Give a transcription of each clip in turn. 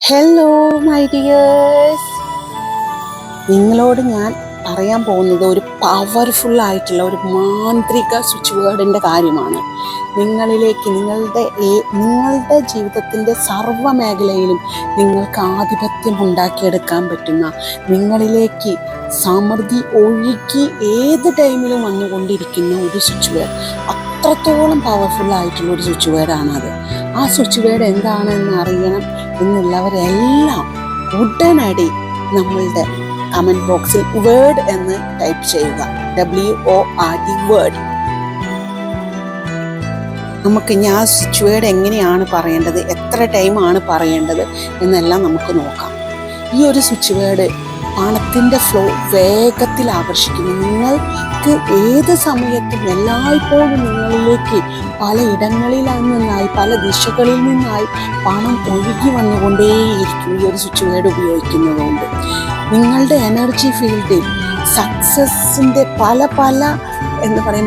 Hello my dears, നിങ്ങളോട് ഞാൻ പറയാൻ പോകുന്നത് ഒരു പവർഫുൾ ആയിട്ടുള്ള ഒരു മാന്ത്രിക സ്വിച്ച് വേർഡിൻ്റെ കാര്യമാണ്. നിങ്ങളിലേക്ക് നിങ്ങളുടെ ജീവിതത്തിൻ്റെ സർവ്വ മേഖലയിലും നിങ്ങൾക്ക് ആധിപത്യം ഉണ്ടാക്കിയെടുക്കാൻ പറ്റുന്ന, നിങ്ങളിലേക്ക് സമൃദ്ധി ഒഴുകി ഏത് ടൈമിലും വന്നുകൊണ്ടിരിക്കുന്ന ഒരു സ്വിച്ച് വേർഡ്. അത്രത്തോളം പവർഫുൾ ആയിട്ടുള്ള ഒരു സ്വിച്ച് വേർഡാണത്. ആ സ്വിച്ച് വേർഡ് എന്താണെന്ന് അറിയണം എന്നുള്ളവരെല്ലാം ഉടനടി നമ്മളുടെ കമൻറ്റ് ബോക്സിൽ വേർഡ് എന്ന് ടൈപ്പ് ചെയ്യുക. WORD word. നമുക്ക് ആ സ്വിച്ച് വേർഡ് എങ്ങനെയാണ് പറയേണ്ടത്, എത്ര ടൈമാണ് പറയേണ്ടത് എന്നെല്ലാം നമുക്ക് നോക്കാം. ഈ ഒരു സ്വിച്ച് വേർഡ് പണത്തിൻ്റെ ഫ്ലോ വേഗത്തിൽ ആകർഷിക്കുന്നു. നിങ്ങൾക്ക് ഏത് സമയത്തും എല്ലായ്പ്പോഴും നിങ്ങളിലേക്ക് പല ഇടങ്ങളിൽ നിന്നായി, പല ദിശകളിൽ നിന്നായി പണം ഒഴുകി വന്നുകൊണ്ടേയിരിക്കും ഈ ഒരു സ്വിച്ച് വേർഡ് ഉപയോഗിക്കുന്നതുകൊണ്ട്. നിങ്ങളുടെ എനർജി ഫീൽഡിൽ സക്സസിൻ്റെ പല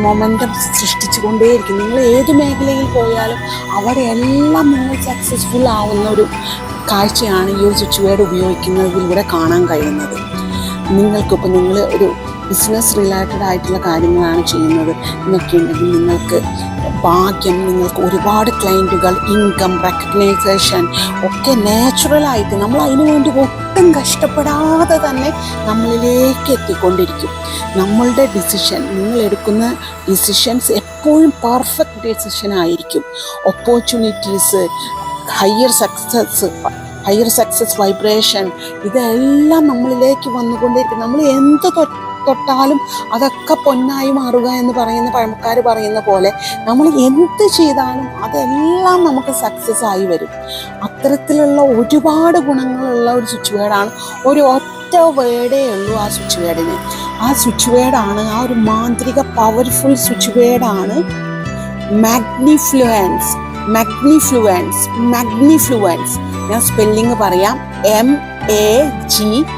മൊമെൻറ്റം സൃഷ്ടിച്ചു കൊണ്ടേയിരിക്കും. നിങ്ങൾ ഏത് മേഖലയിൽ പോയാലും അവിടെയെല്ലാം നിങ്ങൾ സക്സസ്ഫുൾ ആവുന്ന ഒരു കാഴ്ചയാണ് ഈ ഒരു സ്വിച്ച് വേർഡ് ഉപയോഗിക്കുന്നതിലൂടെ കാണാൻ കഴിയുന്നത്. നിങ്ങൾക്കിപ്പോൾ നിങ്ങൾ ഒരു ബിസിനസ് റിലേറ്റഡ് ആയിട്ടുള്ള കാര്യങ്ങളാണ് ചെയ്യുന്നത് എന്നൊക്കെയുണ്ടെങ്കിൽ നിങ്ങൾക്ക് ഭാഗ്യം, നിങ്ങൾക്ക് ഒരുപാട് ക്ലയൻറ്റുകൾ, ഇൻകം, റെക്കഗ്നൈസേഷൻ ഒക്കെ നാച്ചുറലായിട്ട് നമ്മൾ അതിനു വേണ്ടി ഒട്ടും കഷ്ടപ്പെടാതെ തന്നെ നമ്മളിലേക്ക് എത്തിക്കൊണ്ടിരിക്കും. നമ്മളുടെ ഡിസിഷൻ, നിങ്ങൾ എടുക്കുന്ന ഡിസിഷൻസ് എപ്പോഴും പെർഫെക്റ്റ് ഡിസിഷൻ ആയിരിക്കും. ഓപ്പർച്യൂണിറ്റീസ്, ഹയർ സക്സസ് വൈബ്രേഷൻ, ഇതെല്ലാം നമ്മളിലേക്ക് വന്നുകൊണ്ടിരിക്കും. നമ്മൾ എന്ത് തൊട്ടാലും അതൊക്കെ പൊന്നായി മാറുക എന്ന് പറയുന്ന പഴമക്കാർ പറയുന്ന പോലെ നമ്മൾ എന്ത് ചെയ്താലും അതെല്ലാം നമുക്ക് സക്സസ് ആയി വരും. അത്തരത്തിലുള്ള ഒരുപാട് ഗുണങ്ങളുള്ള ഒരു സ്വിച്ച് വേർഡാണ്. ഒരു ഒറ്റ വേർഡേ ഉള്ളൂ ആ സ്വിച്ച് വേർഡിന്. ആ സ്വിച്ച് വേർഡാണ്, ആ ഒരു മാന്ത്രിക പവർഫുൾ സ്വിച്ച് വേർഡാണ് മാഗ്നിഫ്ലുവൻസ്. ഞാൻ സ്പെല്ലിങ് പറയാം. MAGNIFLUENCE.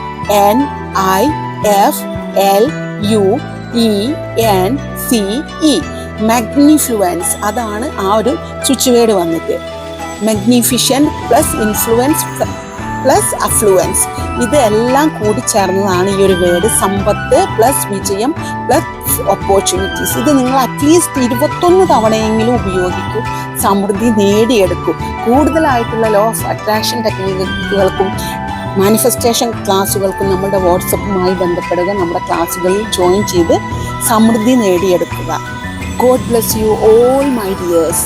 മാഗ്നിഫ്ലുവൻസ്, അതാണ് ആ ഒരു സ്വിച്ച് വേർഡ് വന്നിട്ട്. Magnificent plus influence plus affluence, ഇതെല്ലാം കൂടി ചേർന്നതാണ് ഈ ഒരു വേർഡ്. സമ്പത്ത് പ്ലസ് വിജയം പ്ലസ് ഓപ്പർച്യൂണിറ്റീസ്. ഇത് നിങ്ങൾ അറ്റ്ലീസ്റ്റ് 21 തവണയെങ്കിലും ഉപയോഗിക്കൂ, സമൃദ്ധി നേടിയെടുക്കൂ. കൂടുതലായിട്ടുള്ള ലോ ഓഫ് അട്രാക്ഷൻ ടെക്നിക്കുകൾക്കും മാനിഫെസ്റ്റേഷൻ ക്ലാസ്സുകൾക്കും നമ്മുടെ വാട്സപ്പുമായി ബന്ധപ്പെടുക. നമ്മുടെ ക്ലാസ്സുകളിൽ ജോയിൻ ചെയ്ത് സമൃദ്ധി നേടിയെടുക്കുക. God bless you all my dears.